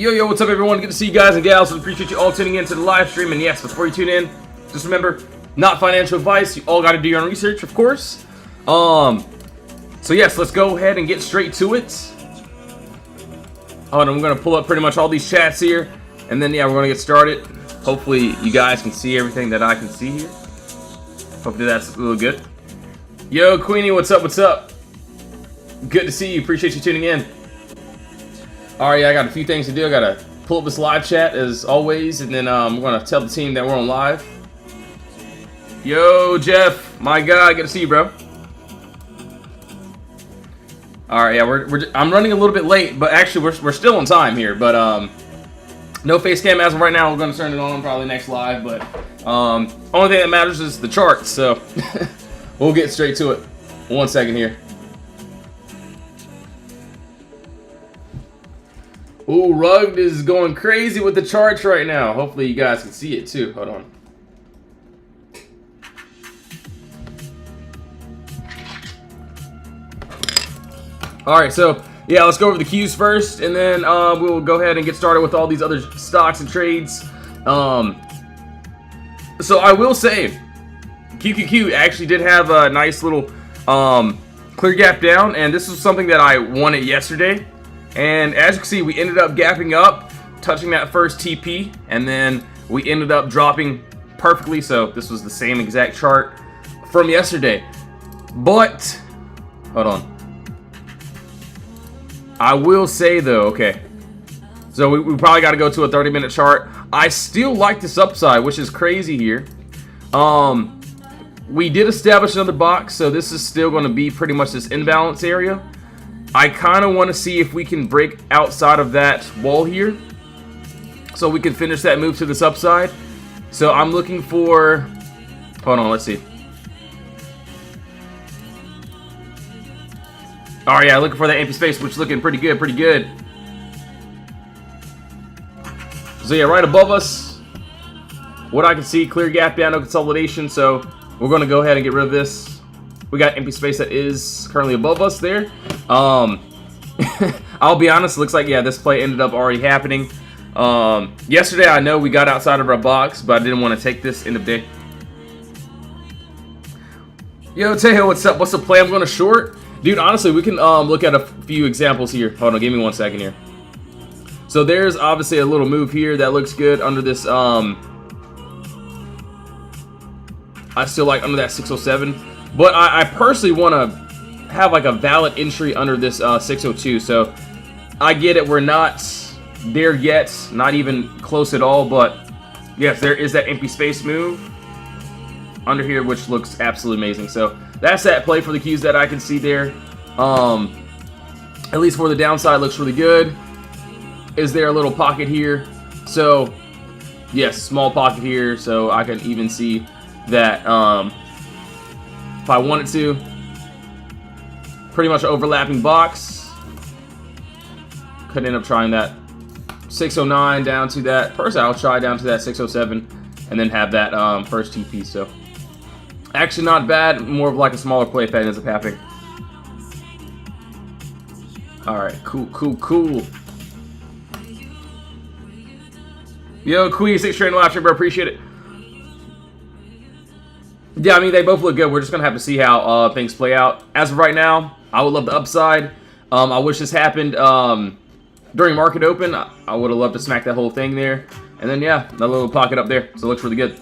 Yo, what's up everyone? Good to see you guys and gals. We appreciate you all tuning in to the live stream. And yes, before you tune in, just remember, not financial advice. You all got to do your own research, of course. So yes, let's go ahead and get straight to it. I'm going to pull up pretty much all these chats here. And then, yeah, we're going to get started. Hopefully, you guys can see everything that I can see here. Hopefully, that's a little good. Yo, Queenie, what's up? What's up? Good to see you. Appreciate you tuning in. Alright, I got a few things to do. I got to pull up this live chat as always. And then I'm going to tell the team that we're on live. Yo, Jeff. My God, good to see you, bro. Alright, yeah, I'm running a little bit late. But actually, we're still on time here. But, no face cam as of right now. We're going to turn it on probably next live. But, only thing that matters is the charts. So, we'll get straight to it. 1 second here. Ooh, Rugged is going crazy with the charts right now. Hopefully you guys can see it too. Hold on. Alright, so yeah, let's go over the Qs first, and then we'll go ahead and get started with all these other stocks and trades. So I will say, QQQ actually did have a nice little clear gap down, and this was something that I wanted yesterday. And as you can see, we ended up gapping up, touching that first TP, and then we ended up dropping perfectly. So this was the same exact chart from yesterday. But, hold on. I will say though, okay. So we probably got to go to a 30-minute chart. I still like this upside, which is crazy here. We did establish another box, so this is still going to be pretty much this imbalance area. I kind of want to see if we can break outside of that wall here, so we can finish that move to this upside. So I'm looking for, hold on, let's see. All right, yeah, looking for that empty space, which is looking pretty good, So yeah, right above us, what I can see, clear gap down, no consolidation. So we're going to go ahead and get rid of this. We got empty space that is currently above us there. I'll be honest, looks like, yeah, this play ended up already happening. Yesterday, I know we got outside of our box, but I didn't want to take this end of day. Yo, Tejo, what's up? What's the play? I'm going to short. Dude, honestly, we can look at a few examples here. Hold on, give me 1 second here. So there's obviously a little move here that looks good under this. I still like under that 607. But I personally want to have like a valid entry under this 602. So I get it, we're not there yet, not even close at all. But yes, there is that empty space move under here, which looks absolutely amazing. So that's that play for the Qs that I can see there. At least for the downside, looks really good. Is there a little pocket here? So yes, small pocket here. So I can even see that if I wanted to, pretty much overlapping box. Could end up trying that 609 down to that. Personally, I'll try down to that 607 and then have that first TP. So actually not bad. More of like a smaller play if that ends up happening. Alright, cool. Yo, Queen, 6 train live stream, bro. Appreciate it. Yeah, I mean, they both look good. We're just going to have to see how things play out. As of right now, I would love the upside. I wish this happened during market open. I would have loved to smack that whole thing there. And then, yeah, that little pocket up there. So it looks really good.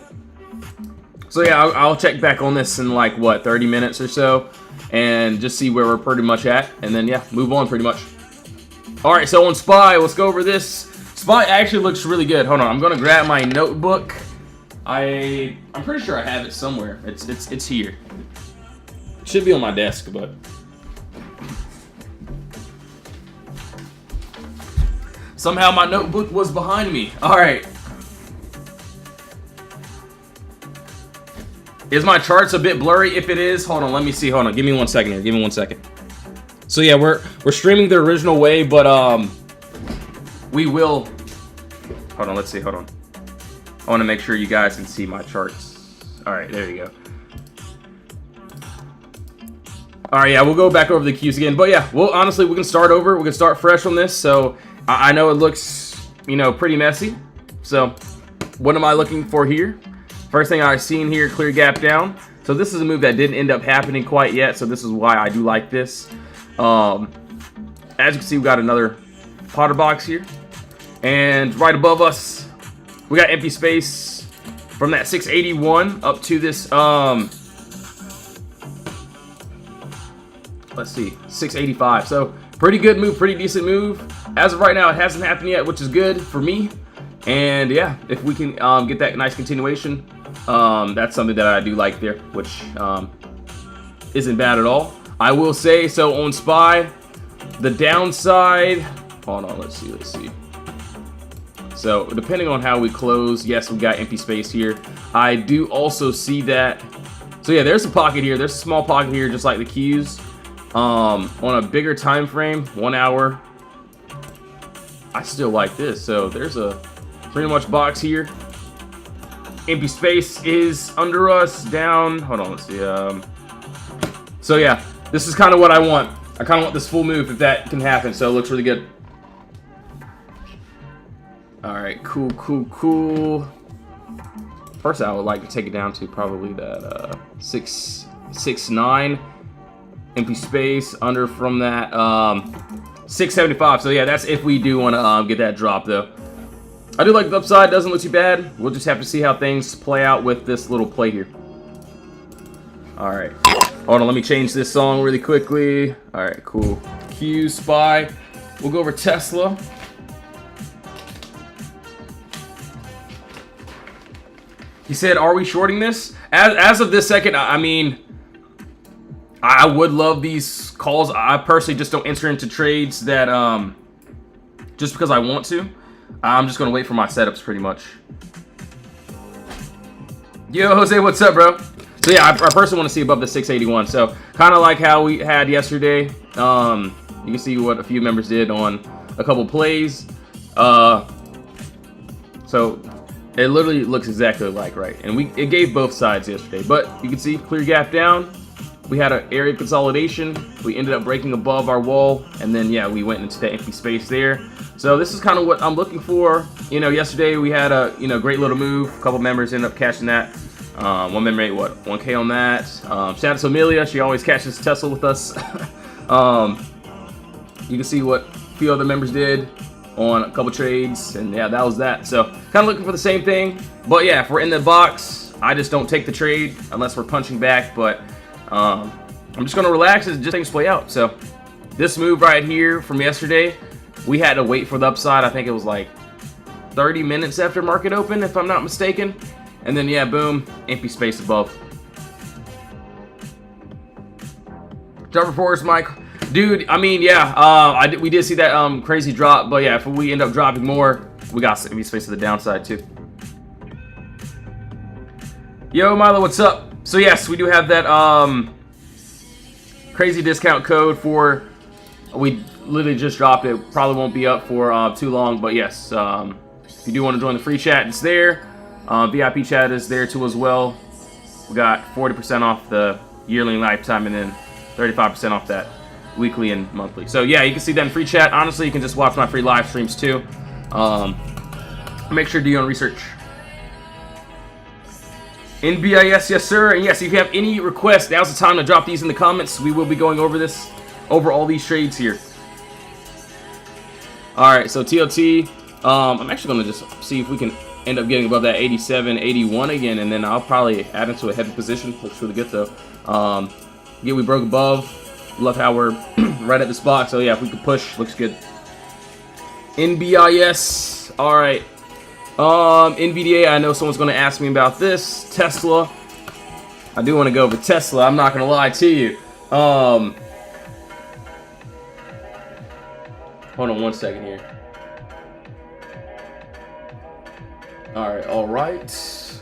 So, yeah, I'll check back on this in like, what, 30 minutes or so. And just see where we're pretty much at. And then, yeah, move on pretty much. All right, so on SPY, let's go over this. SPY actually looks really good. Hold on, I'm going to grab my notebook. I'm pretty sure I have it somewhere. It's here. It should be on my desk, but somehow my notebook was behind me. All right. Is my charts a bit blurry? If it is, hold on. Let me see. Hold on. Give me 1 second here. Give me 1 second. So yeah, we're streaming the original way, but we will. Hold on. Let's see. Hold on. I want to make sure you guys can see my charts. All right, there you go. All right, yeah, we'll go back over the Qs again. But yeah, well, honestly, we can start over. We can start fresh on this. So I know it looks you know, pretty messy. So what am I looking for here? First thing I've seen here, clear gap down. So this is a move that didn't end up happening quite yet. So this is why I do like this. As you can see, we got another Potter box here. And right above us, we got empty space from that 681 up to this, let's see, 685. So pretty good move, pretty decent move. As of right now, it hasn't happened yet, which is good for me. And yeah, if we can get that nice continuation, that's something that I do like there, which isn't bad at all. I will say, so on SPY, the downside, hold on, let's see. So depending on how we close, yes, we got empty space here. I do also see that, so yeah, there's a pocket here. There's a small pocket here, just like the Qs. On a bigger time frame, 1 hour, I still like this. So there's a pretty much box here. Empty space is under us, down. Hold on, let's see. So yeah, this is kind of what I want. I kind of want this full move if that can happen. So it looks really good. All right, cool. First, I would like to take it down to probably that 669. Empty space under from that 675. So yeah, that's if we do want to get that drop though. I do like the upside, doesn't look too bad. We'll just have to see how things play out with this little play here. All right, hold on, let me change this song really quickly. All right, cool. Q, SPY. We'll go over Tesla. He said, are we shorting this? As of this second, I mean, I would love these calls. I personally just don't enter into trades that just because I want to. I'm just gonna wait for my setups pretty much. Yo, Jose, what's up, bro? So yeah, I personally want to see above the 681. So kind of like how we had yesterday. You can see what a few members did on a couple plays. So it literally looks exactly like right, and it gave both sides yesterday. But you can see clear gap down. We had an area of consolidation. We ended up breaking above our wall, and then yeah, we went into the empty space there. So this is kind of what I'm looking for. You know, yesterday we had a great little move. A couple members ended up catching that. One member made what, 1K on that. Shout out to Amelia. She always catches Tesla with us. You can see what a few other members did on a couple trades, and yeah, that was that. So kind of looking for the same thing. But yeah, if we're in the box, I just don't take the trade unless we're punching back. But I'm just gonna relax and just things play out. So this move right here from yesterday, we had to wait for the upside. I think it was like 30 minutes after market open, if I'm not mistaken. And then yeah, boom, empty space above. Driver force, Mike. Dude, I mean, yeah, we did see that crazy drop, but yeah, if we end up dropping more, we got empty space to the downside too. Yo, Milo, what's up? So yes, we do have that crazy discount code for, we literally just dropped it. Probably won't be up for too long, but yes, if you do want to join the free chat, it's there. VIP chat is there too as well. We got 40% off the yearly and lifetime, and then 35% off that weekly and monthly. So yeah, you can see that in free chat. Honestly, you can just watch my free live streams too. Make sure to do your own research. NBIS, yes sir. And yes, if you have any requests, now's the time to drop these in the comments. We will be going over all these trades here. All right, so TLT, I'm actually gonna just see if we can end up getting above that 87, 81 again, and then I'll probably add into a heavy position. Looks really good though. Yeah, we broke above. Love how we're right at this box. So yeah, if we could push, looks good. NBIS, all right. NVDA, I know someone's gonna ask me about this. Tesla, I do want to go over Tesla. I'm not gonna lie to you. Hold on one second here. All right, all right.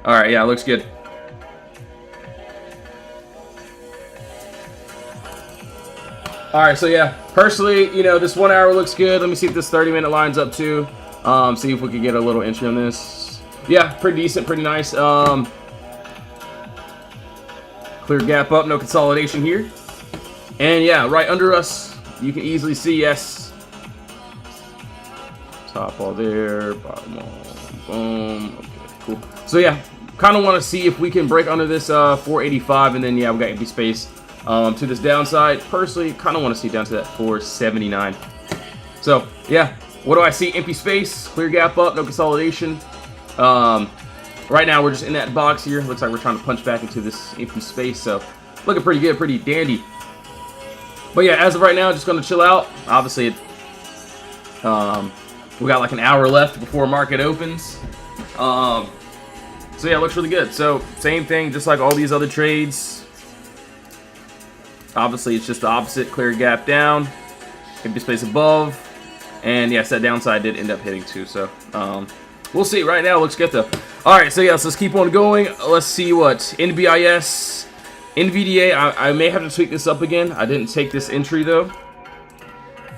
All right, yeah, looks good. All right, so yeah, personally, this 1 hour looks good. Let me see if this 30-minute lines up too. See if we can get a little entry on this. Yeah, pretty decent, pretty nice. Clear gap up, no consolidation here. And yeah, right under us, you can easily see, yes, Top all there, bottom all, boom. Okay, cool. So yeah, kind of want to see if we can break under this 485, and then yeah, we got empty space to this downside. Personally, kind of want to see down to that 479. So yeah, what do I see? Empty space, clear gap up, no consolidation. Right now we're just in that box here. Looks like we're trying to punch back into this empty space, so looking pretty good, pretty dandy. But yeah, as of right now, just gonna chill out. Obviously, we got like an hour left before market opens. So yeah, it looks really good. So same thing, just like all these other trades. Obviously, it's just the opposite. Clear gap down, empty space above, and yes, that downside did end up hitting too. So we'll see. Right now, it looks good though. All right, so yes, let's keep on going. Let's see what NBIS, NVDA. I may have to tweak this up again. I didn't take this entry though.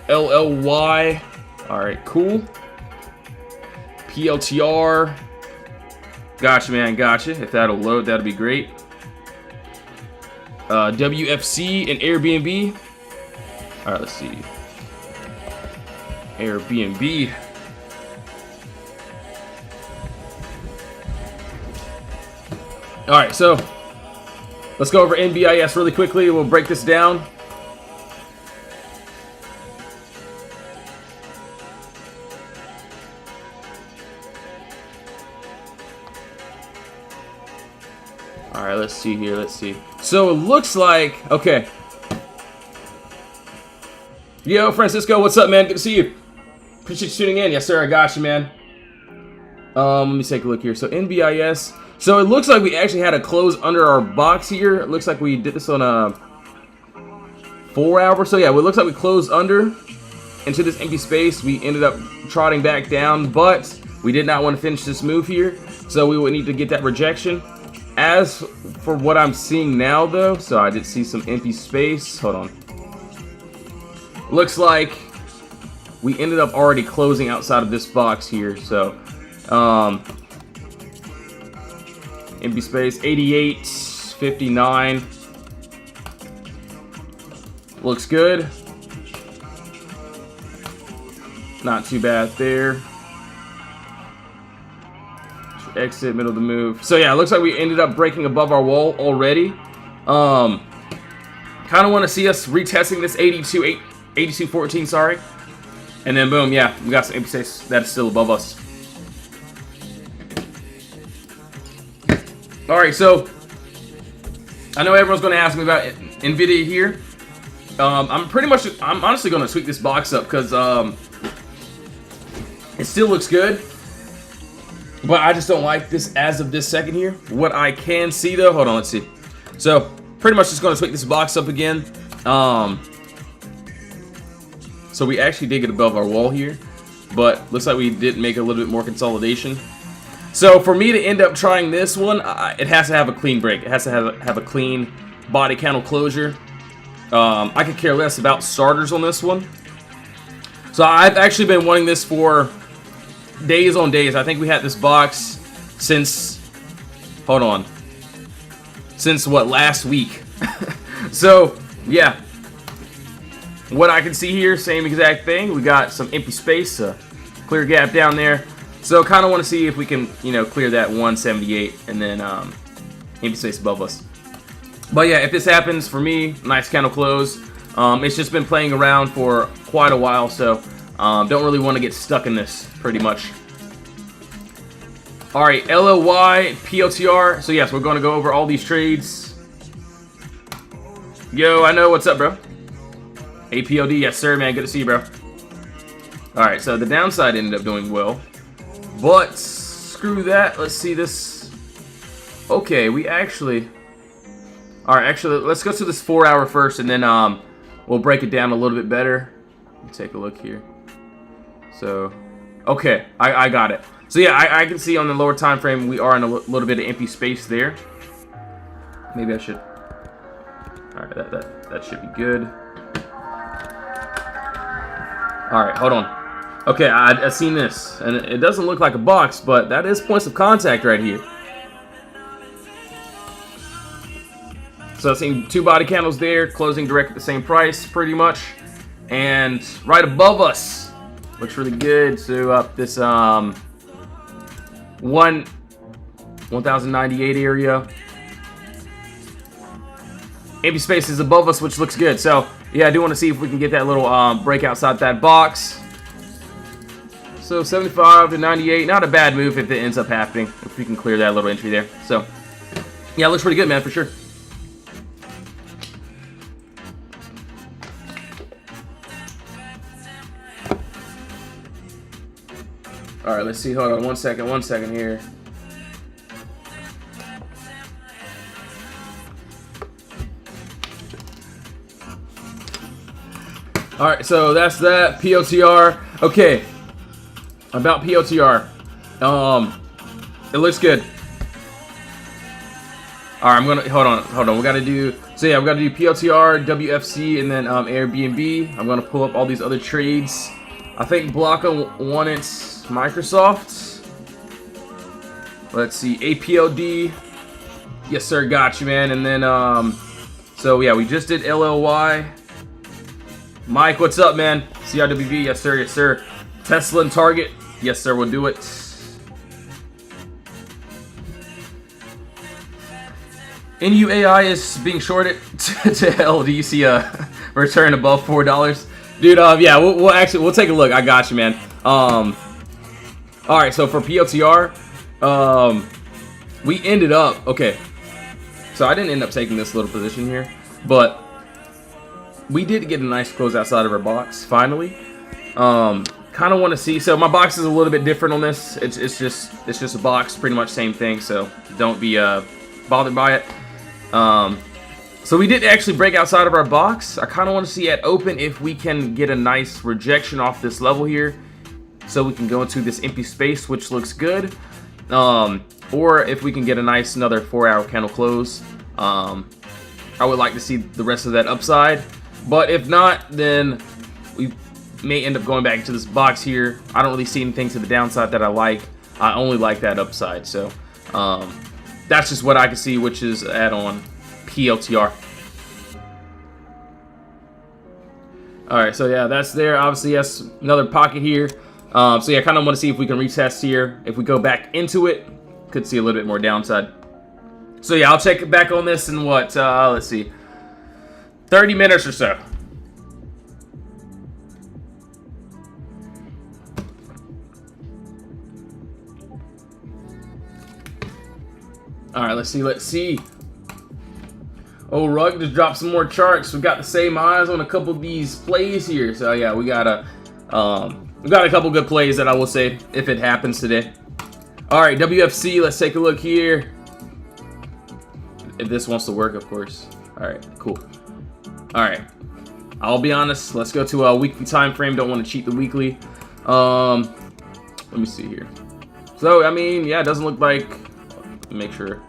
LLY. All right, cool. PLTR. Gotcha, man. Gotcha. If that'll load, that'll be great. WFC and Airbnb. All right, let's see. Airbnb. All right, so let's go over NBIS really quickly. We'll break this down. All right, let's see here. Let's see. So it looks like, okay. Yo, Francisco, what's up, man? Good to see you. Appreciate you tuning in. Yes, sir. I got you, man. Let me take a look here. So NBIS. So it looks like we actually had a close under our box here. It looks like we did this on a 4 hour. So yeah, it looks like we closed under into this empty space. We ended up trotting back down, but we did not want to finish this move here. So we would need to get that rejection. As for what I'm seeing now though, so I did see some empty space. Hold on. Looks like we ended up already closing outside of this box here. So empty space 88.59 looks good, not too bad there. Exit, middle of the move. So yeah, it looks like we ended up breaking above our wall already. Kind of want to see us retesting this 82.14, sorry, and then boom, yeah, we got some empty space that is still above us. All right, so I know everyone's going to ask me about NVIDIA here. I'm honestly going to tweak this box up because it still looks good, but I just don't like this as of this second here. What I can see though, hold on, let's see. So pretty much just going to tweak this box up again. So we actually did get above our wall here, but looks like we did make a little bit more consolidation. So for me to end up trying this one, it has to have a clean break. It has to have a clean body candle closure. I could care less about starters on this one. So I've actually been wanting this for days on days. I think we had this box since, hold on, since what, last week. So yeah, what I can see here, same exact thing. We got some empty space, clear gap down there. So kind of want to see if we can, you know, clear that 178 and then empty space above us. But yeah, if this happens for me, nice candle close. It's just been playing around for quite a while, so don't really want to get stuck in this pretty much. All right, LLY, PLTR. So yes, we're going to go over all these trades. Yo, I know. What's up, bro? APOD, yes sir, man. Good to see you, bro. All right, so the downside ended up doing well. But screw that. Let's see this. Okay, we actually. All right, actually, let's go to this 4 hour first, and then we'll break it down a little bit better. Let's take a look here. So, okay, I got it. So yeah, I can see on the lower time frame we are in a little bit of empty space there. Maybe I should. All right, that should be good. All right, hold on. Okay, I seen this, and it doesn't look like a box, but that is points of contact right here. So I've seen two body candles there, closing direct at the same price, pretty much. And right above us, Looks really good. So up this 1098 area. Empty space is above us, which looks good. So yeah, I do want to see if we can get that little break outside that box. So 75 to 98, not a bad move if it ends up happening, if we can clear that little entry there. So yeah, it looks pretty good, man, for sure. All right, let's see. Hold on one second here. All right, so that's that POTR. Okay, about POTR, it looks good. All right, I'm gonna hold on. We gotta do POTR, WFC, and then Airbnb. I'm gonna pull up all these other trades. I think Blanca wanted Microsoft. Let's see, APLD. Yes, sir, got you, man. And then so yeah, we just did LLY. Mike, what's up, man? CRWV, yes sir, yes sir. Tesla and Target, yes sir, we'll do it. NUAI is being shorted to hell. Do you see a return above $4? Dude, yeah, we'll take a look. I got you, man. All right, so for POTR, we ended up, okay. So I didn't end up taking this little position here, but we did get a nice close outside of our box, finally. Kind of want to see, so my box is a little bit different on this. It's just a box, pretty much same thing, so don't be bothered by it. So we did actually break outside of our box. I kind of want to see at open if we can get a nice rejection off this level here, so we can go into this empty space, which looks good. Or if we can get a nice another 4-hour candle close. I would like to see the rest of that upside. But if not, then we may end up going back into this box here. I don't really see anything to the downside that I like. I only like that upside. So that's just what I can see, which is add-on PLTR. Alright, so yeah, that's there. Obviously, yes, another pocket here. So yeah, I kind of want to see if we can retest here. If we go back into it, could see a little bit more downside. So yeah, I'll check it back on this in what, let's see, 30 minutes or so. Alright, let's see. Oh, Rug just dropped some more charts. We got the same eyes on a couple of these plays here. So yeah, we got a couple good plays that I will say if it happens today. Alright, WFC, let's take a look here. If this wants to work, of course. Alright, cool. Alright, I'll be honest, let's go to a weekly time frame. Don't want to cheat the weekly. Let me see here. So I mean, yeah, it doesn't look like, let me make sure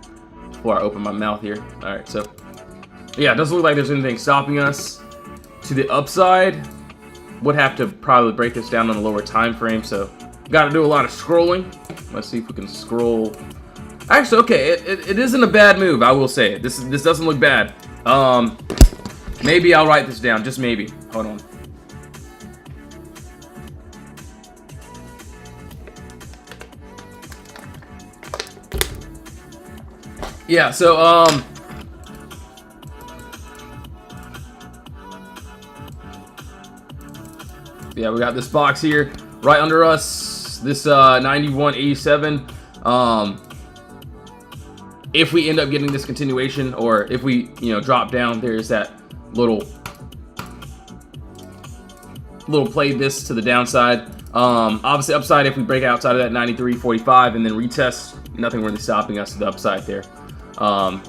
before I open my mouth here. Alright, so yeah, it doesn't look like there's anything stopping us to the upside. Would have to probably break this down on a lower time frame, so got to do a lot of scrolling. Let's see if we can scroll. Actually, okay, it isn't a bad move, I will say. This doesn't look bad. Maybe I'll write this down, just maybe. Hold on. Yeah, so yeah, we got this box here right under us. This 91.87. If we end up getting this continuation, or if we, drop down, there's that little play this to the downside. Obviously upside if we break outside of that 93.45 and then retest, nothing really stopping us to the upside there. But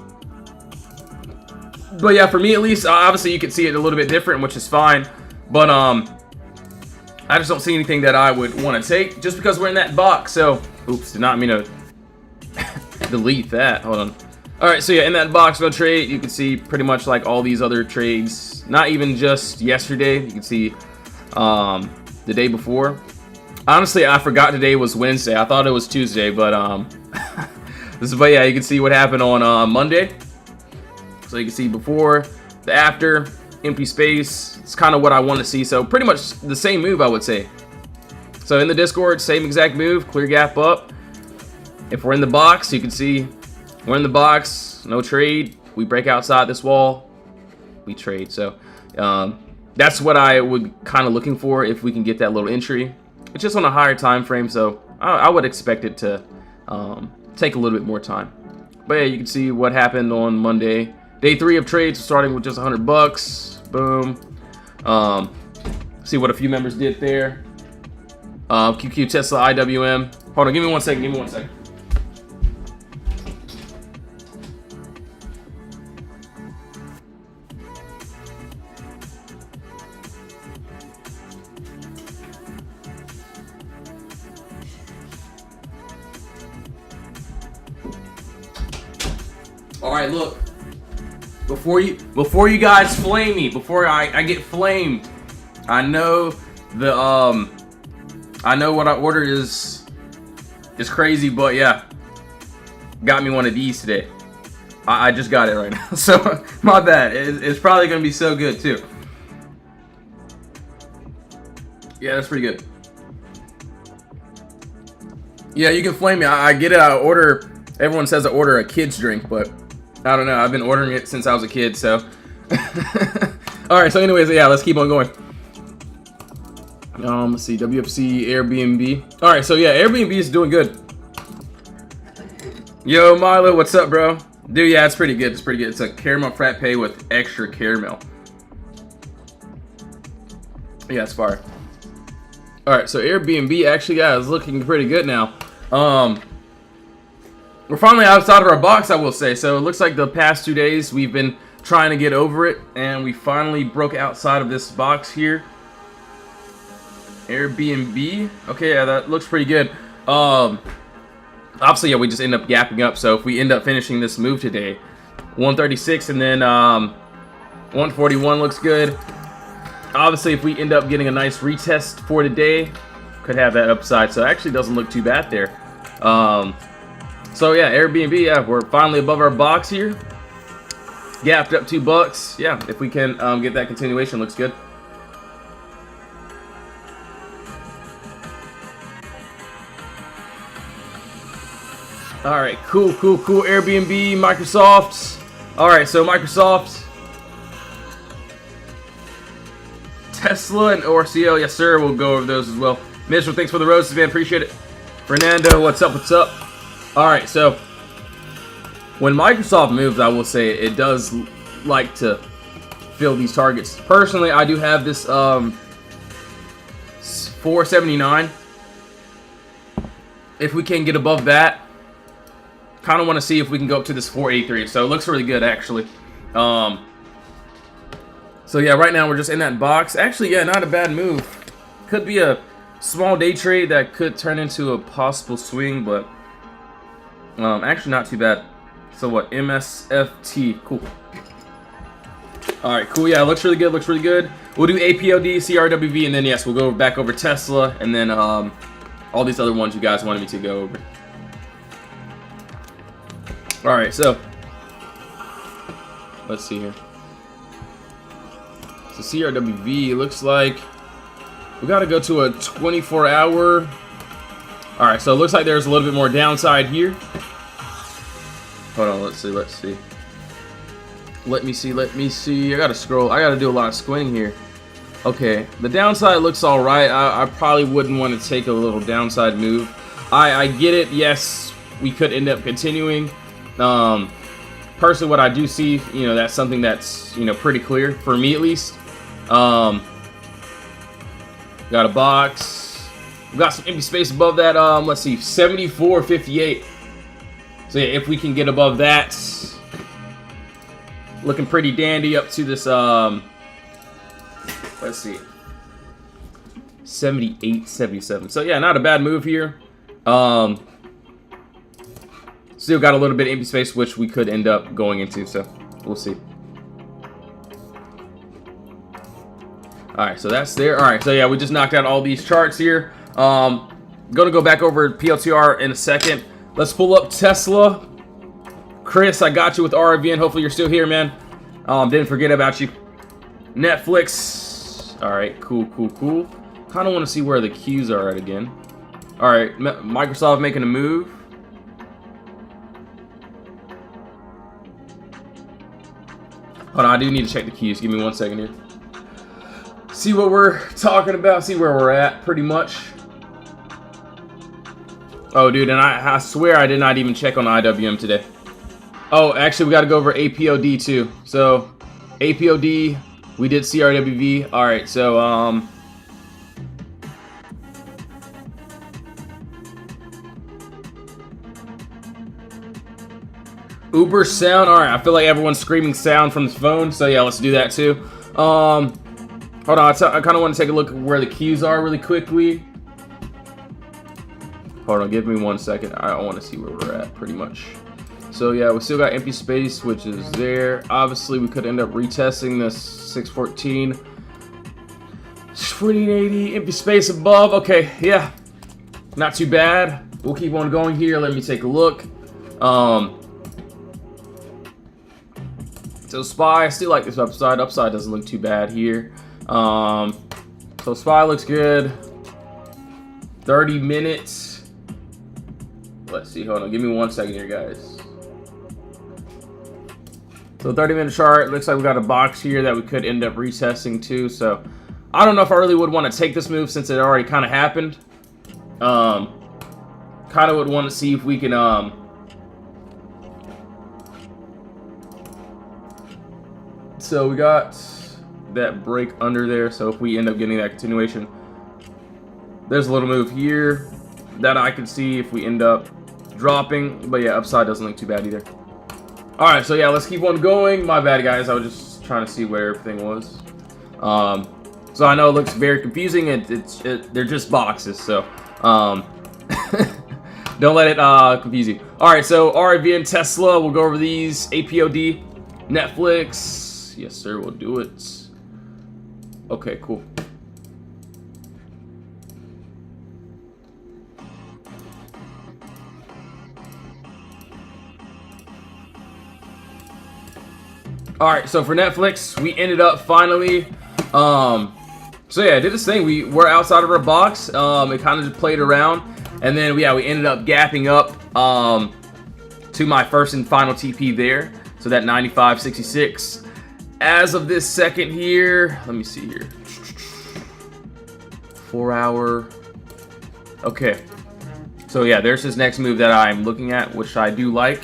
yeah, for me at least, obviously you can see it a little bit different, which is fine. But I just don't see anything that I would want to take just because we're in that box. So, oops, did not mean to delete that. Hold on. All right, so yeah, in that box, no trade. You can see pretty much like all these other trades. Not even just yesterday. You can see the day before. Honestly, I forgot today was Wednesday. I thought it was Tuesday, but but yeah, you can see what happened on Monday. So you can see before, the after, empty space. It's kind of what I want to see. So pretty much the same move, I would say. So in the Discord, same exact move, clear gap up. If we're in the box, you can see we're in the box, no trade. We break outside this wall, we trade. So that's what I would kind of looking for if we can get that little entry. It's just on a higher time frame, so I would expect it to take a little bit more time. But yeah, you can see what happened on Monday. Day 3 of trades, starting with just $100. Boom. See what a few members did there. QQ, Tesla, IWM. Hold on, give me 1 second. Give me 1 second. All right, look. Before you guys flame me, before I get flamed, I know the I know what I ordered is crazy, but yeah, got me one of these today. I just got it right now, so my bad. It's probably gonna be so good too. Yeah, that's pretty good. Yeah, you can flame me. I get it. I order. Everyone says I order a kid's drink, but I don't know. I've been ordering it since I was a kid, so. All right. So, anyways, yeah, let's keep on going. Let's see. WFC, Airbnb. All right. So yeah, Airbnb is doing good. Yo, Milo, what's up, bro? Dude, yeah, it's pretty good. It's pretty good. It's a caramel frappe with extra caramel. Yeah, it's fire. All right. So Airbnb actually, yeah, is looking pretty good now. We're finally outside of our box, I will say. So it looks like the past 2 days we've been trying to get over it, and we finally broke outside of this box here. Airbnb. Okay, yeah, that looks pretty good. Obviously, yeah, we just end up gapping up. So if we end up finishing this move today, 136 and then 141 looks good. Obviously, if we end up getting a nice retest for today, could have that upside. So it actually doesn't look too bad there. So yeah, Airbnb, yeah, we're finally above our box here. Gapped up $2. Yeah, if we can get that continuation, looks good. All right, cool. Airbnb, Microsoft. All right, so Microsoft, Tesla, and ORCL. Yes, sir. We'll go over those as well. Mitchell, thanks for the roses, man. Appreciate it. Fernando, what's up? What's up? All right, so when Microsoft moves, I will say it does like to fill these targets. Personally, I do have this 479. If we can get above that, kind of want to see if we can go up to this 483. So it looks really good, actually. So yeah, right now we're just in that box. Actually, yeah, not a bad move. Could be a small day trade that could turn into a possible swing, but actually not too bad. So what? MSFT. Cool. All right, cool. Yeah, looks really good. Looks really good. We'll do APOD, CRWV, and then yes, we'll go back over Tesla, and then all these other ones you guys wanted me to go over. All right, so let's see here. So CRWV looks like we got to go to a 24-hour. All right, so it looks like there's a little bit more downside here. Hold on, let's see. Let me see. I gotta scroll. I gotta do a lot of squinting here. Okay, the downside looks all right. I probably wouldn't want to take a little downside move. I get it. Yes, we could end up continuing. Personally, what I do see, that's something that's, pretty clear for me at least. Got a box. We got some empty space above that. Let's see, 74.58. So yeah, if we can get above that, looking pretty dandy up to this. Let's see, 78.77. So yeah, not a bad move here. Still got a little bit of empty space, which we could end up going into. So we'll see. All right, so that's there. All right, so yeah, we just knocked out all these charts here. Gonna go back over PLTR in a second. Let's pull up Tesla. Chris, I got you with RVN. Hopefully you're still here, man. Didn't forget about you. Netflix. All right, cool. Kind of want to see where the Qs are at again. All right, Microsoft making a move. Hold on, I do need to check the Qs. Give me 1 second here. See what we're talking about. See where we're at, pretty much. Oh, dude, and I swear I did not even check on IWM today. Oh, actually, we got to go over APOD too. So, APOD, we did CRWV. All right, so Uber sound. All right, I feel like everyone's screaming sound from the phone. So yeah, let's do that too. Hold on, I kind of want to take a look at where the keys are really quickly. Hold on, give me 1 second. I want to see where we're at, pretty much. So yeah, we still got empty space, which is there. Obviously, we could end up retesting this 614. 1480, empty space above. Okay, yeah, not too bad. We'll keep on going here. Let me take a look. So SPY, I still like this upside. Upside doesn't look too bad here. So SPY looks good. 30 minutes. Let's see, hold on, give me 1 second here, guys. So 30-minute chart, looks like we got a box here that we could end up retesting too. So I don't know if I really would want to take this move since it already kind of happened. Kind of would want to see if we can so we got that break under there. So if we end up getting that continuation, there's a little move here that I can see if we end up dropping. But yeah, upside doesn't look too bad either. All right, so yeah, let's keep on going. My bad, guys. I was just trying to see where everything was. So I know it looks very confusing. They're just boxes, so don't let it confuse you. All right, so RIVN, Tesla. We'll go over these. APOD, Netflix. Yes, sir. We'll do it. Okay, cool. All right, so for Netflix, we ended up finally. So yeah, I did this thing. We were outside of our box. It kind of just played around, and then we ended up gapping up to my first and final TP there. So that 95.66. As of this second here, let me see here. 4 hour. Okay. So yeah, there's this next move that I'm looking at, which I do like.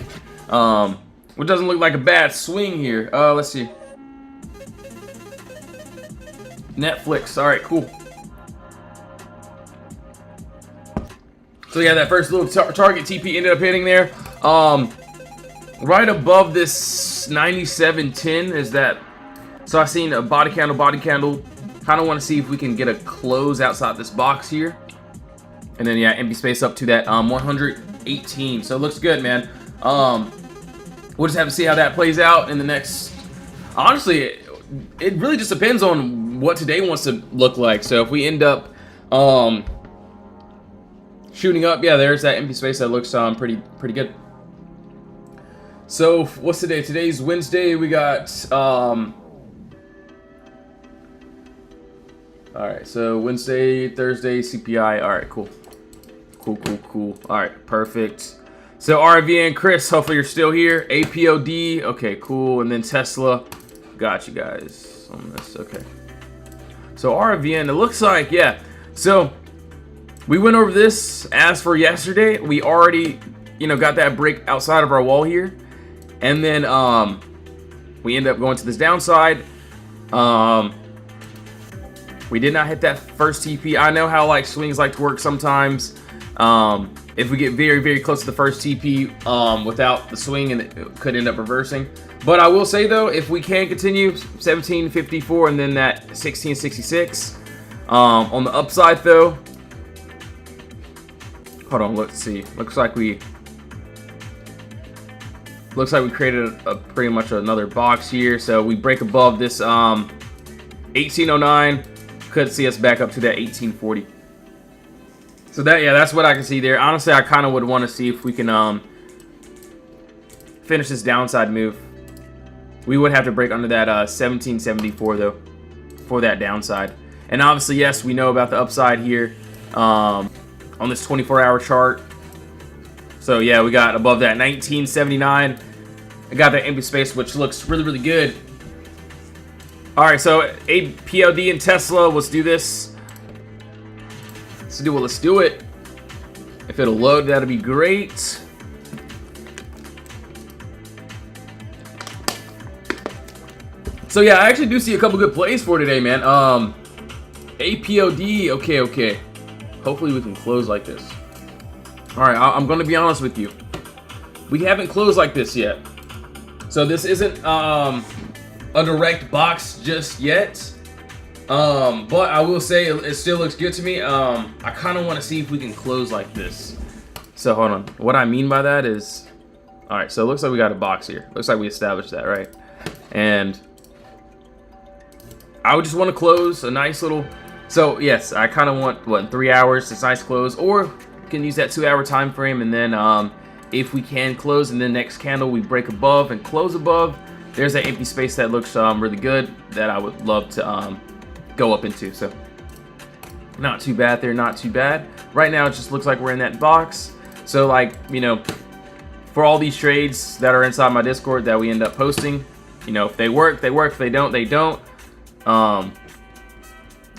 Which doesn't look like a bad swing here. Let's see. Netflix. All right, cool. So yeah, that first little target TP ended up hitting there. Right above this 97.10 is that. So I've seen a body candle. Kind of want to see if we can get a close outside this box here. And then yeah, empty space up to that 118. So it looks good, man. We'll just have to see how that plays out in the next. Honestly, it really just depends on what today wants to look like. So if we end up shooting up, yeah, there's that empty space that looks pretty good. So what's today? Today's Wednesday. We got all right. So Wednesday, Thursday, CPI. All right, cool. All right, perfect. So RVN, Chris, hopefully you're still here. APOD, okay, cool. And then Tesla, got you guys on this, okay. So RVN, it looks like, yeah. So we went over this as for yesterday. We already, got that break outside of our wall here. And then we end up going to this downside. We did not hit that first TP. I know how swings like to work sometimes. If we get very, very close to the first TP without the swing, and it could end up reversing. But I will say, though, if we can continue 17.54 and then that 16.66 on the upside, though. Hold on, let's see. Looks like we created a pretty much another box here. So we break above this 1809. Could see us back up to that 1840. So that's what I can see there. Honestly, I kind of would want to see if we can finish this downside move. We would have to break under that 1774 though for that downside. And obviously, yes, we know about the upside here on this 24-hour chart. So yeah, we got above that 1979. I got that empty space, which looks really, really good. All right, so APLD and Tesla, let's do this. Let's do it. If it'll load, that'd be great. So yeah, I actually do see a couple good plays for today, man. APOD, okay. Hopefully we can close like this. All right, I'm gonna be honest with you. We haven't closed like this yet. So this isn't a direct box just yet. But I will say it still looks good to me. I kind of want to see if we can close like this. So hold on. What I mean by that is, all right, so it looks like we got a box here. Looks like we established that, right? And I would just want to close a nice little, so yes, I kind of want, what, 3 hours, it's nice close, or we can use that 2-hour time frame, and then if we can close, and then next candle we break above and close above, there's that empty space that looks really good that I would love to go up into. So not too bad there, not too bad. Right now it just looks like we're in that box. So like, you know, for all these trades that are inside my Discord that we end up posting, you know, if they work, they work. If they don't, they don't.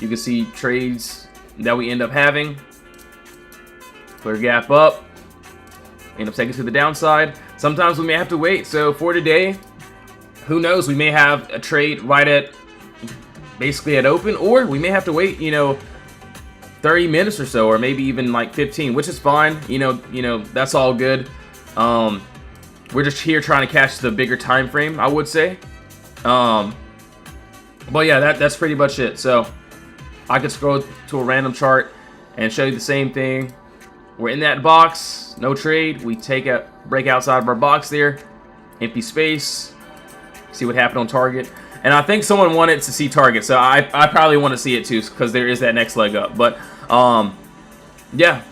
You can see trades that we end up having. Clear gap up. End up taking to the downside. Sometimes we may have to wait. So for today, who knows? We may have a trade right at basically at open, or we may have to wait, you know, 30 minutes or so, or maybe even like 15, which is fine. You know, that's all good. We're just here trying to catch the bigger time frame, I would say. But yeah, that's pretty much it. So I could scroll to a random chart and show you the same thing. We're in that box, no trade. We break outside of our box there, empty space. See what happened on target. And I think someone wanted to see target, so I probably want to see it too, because there is that next leg up. But yeah,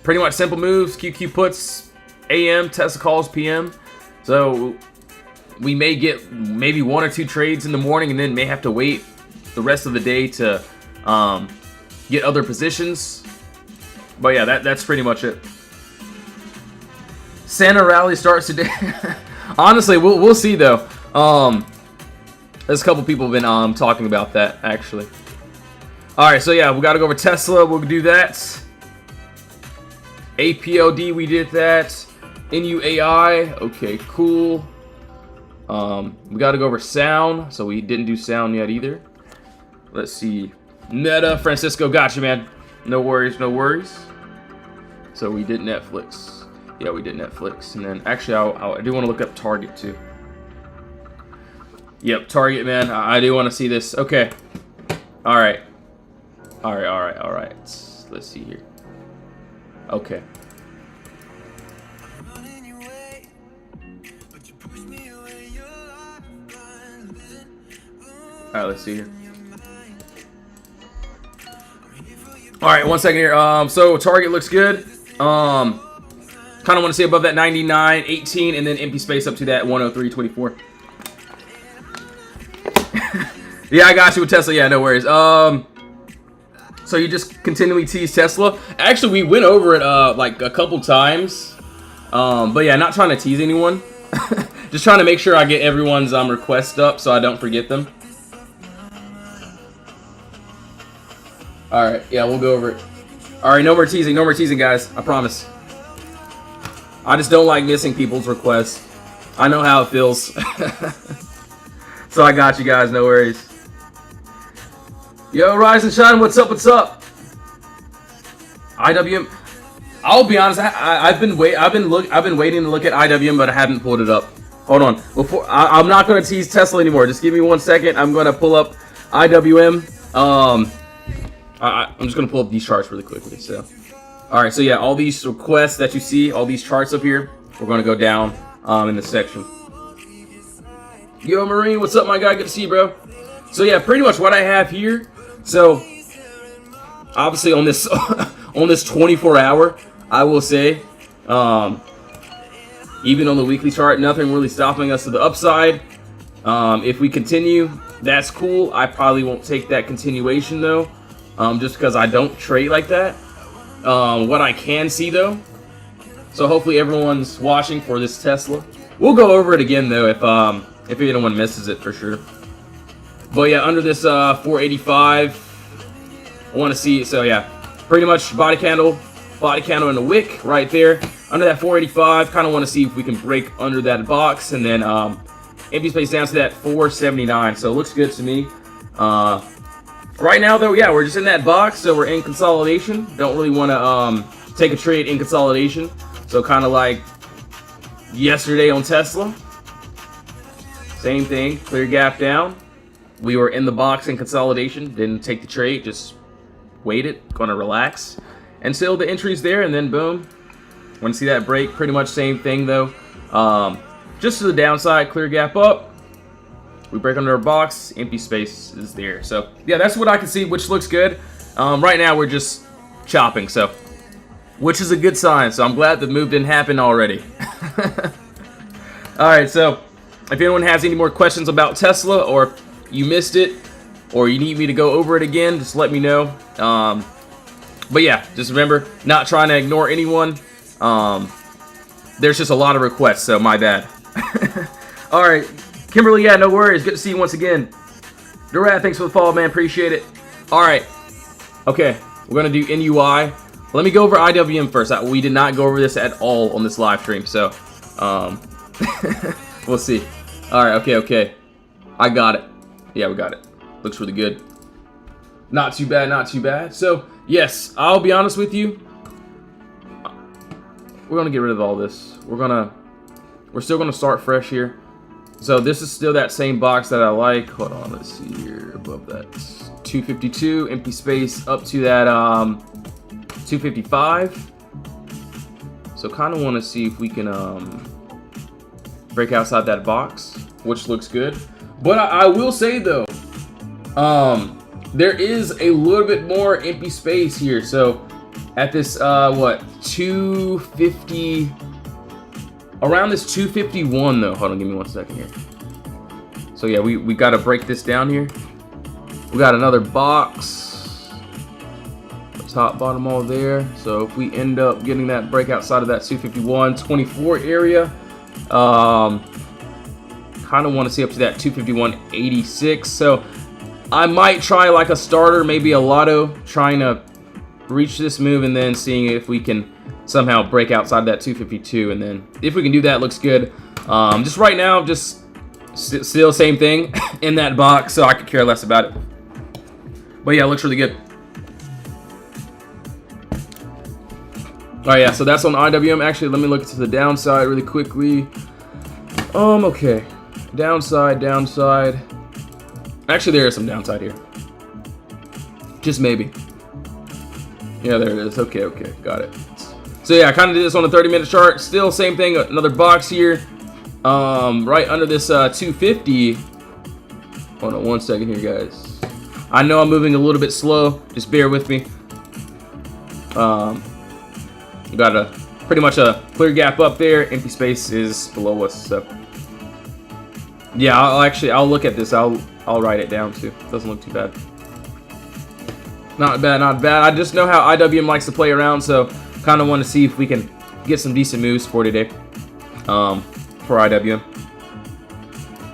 pretty much simple moves. QQ puts AM, Tesla calls PM. So we may get maybe 1 or 2 trades in the morning, and then may have to wait the rest of the day to get other positions. But yeah, that's pretty much it. Santa rally starts today. Honestly, we'll see though. There's a couple people have been talking about that actually. All right, so yeah, we got to go over Tesla. We'll do that. APOD, we did that. NUAI, okay, cool. We got to go over sound, so we didn't do sound yet either. Let's see. Meta, Francisco, gotcha, man. No worries, no worries. So we did Netflix. Yeah, we did Netflix. And then actually, I do want to look up Target too. Yep, Target, man. I do want to see this. Okay. All right. Let's see here. Okay. All right, let's see here. All right, 1 second here. So Target looks good. Kind of want to see above that 99.18 and then empty space up to that 103.24. Yeah, I got you with Tesla. Yeah, no worries. So you just continually tease Tesla. Actually, we went over it like a couple times. But yeah, not trying to tease anyone. Just trying to make sure I get everyone's requests up so I don't forget them. All right, yeah, we'll go over it. All right, no more teasing, guys. I promise. I just don't like missing people's requests. I know how it feels. So I got you guys, no worries. Yo, Rise and Shine, what's up? IWM. I'll be honest, I've been waiting to look at IWM, but I haven't pulled it up. Hold on. I'm not gonna tease Tesla anymore. Just give me 1 second. I'm gonna pull up IWM. I'm just gonna pull up these charts really quickly. So, all right. So yeah, all these requests that you see, all these charts up here, we're gonna go down in this section. Yo, Marine, what's up, my guy? Good to see you, bro. So yeah, pretty much what I have here. So obviously on this on this 24-hour, I will say, even on the weekly chart, nothing really stopping us to the upside. If we continue, that's cool. I probably won't take that continuation though. just because I don't trade like that. What I can see though, so hopefully everyone's watching for this Tesla. We'll go over it again though if anyone misses it for sure. But yeah, under this 485, I want to see. So yeah, pretty much body candle and a wick right there under that 485. Kind of want to see if we can break under that box, and then empty space down to that 479. So it looks good to me. Right now though, yeah, we're just in that box, so we're in consolidation. Don't really want to take a trade in consolidation. So kind of like yesterday on Tesla, same thing, clear gap down. We were in the box in consolidation, didn't take the trade, just waited, gonna relax until the entry's there, and then boom, want to see that break. Pretty much same thing though, just to the downside, clear gap up, we break under our box, empty space is there. So yeah, that's what I can see, which looks good. Right now we're just chopping, so which is a good sign. So I'm glad the move didn't happen already. All right, so if anyone has any more questions about Tesla, or if you missed it, or you need me to go over it again, just let me know. But yeah, just remember, not trying to ignore anyone. There's just a lot of requests, so my bad. All right, Kimberly, yeah, no worries. Good to see you once again. Durad, thanks for the follow, man. Appreciate it. All right, okay, we're gonna do NUI. Let me go over IWM first. We did not go over this at all on this live stream, so we'll see. All right, okay. I got it. Yeah, we got it. Looks really good. Not too bad, not too bad. So, yes, I'll be honest with you. We're going to get rid of all this. We're still going to start fresh here. So, this is still that same box that I like. Hold on, let's see here. Above that 252, empty space up to that 255. So, kind of want to see if we can break outside that box, which looks good. But I will say though, there is a little bit more empty space here. So at this, what, 250, around this 251 though. Hold on, give me 1 second here. So yeah, we got to break this down here. We got another box, top, bottom, all there. So if we end up getting that break outside of that 251, 24 area, kind of want to see up to that 251.86. So I might try like a starter, maybe a lotto, trying to reach this move and then seeing if we can somehow break outside that 252. And then if we can do that, looks good. Just right now, just still same thing in that box, so I could care less about it. But yeah, it looks really good. All right, yeah, so that's on IWM. Actually, let me look to the downside really quickly. Okay. Downside. Actually, there is some downside here. Just maybe. Yeah, there it is. Okay, got it. So yeah, I kind of did this on a 30-minute chart. Still same thing, another box here. Right under this 250. Hold on 1 second here, guys. I know I'm moving a little bit slow. Just bear with me. We got pretty much a clear gap up there. Empty space is below us, so. Yeah, I'll look at this. I'll write it down too. Doesn't look too bad. Not bad. I just know how IWM likes to play around, so kind of want to see if we can get some decent moves for today. For IWM.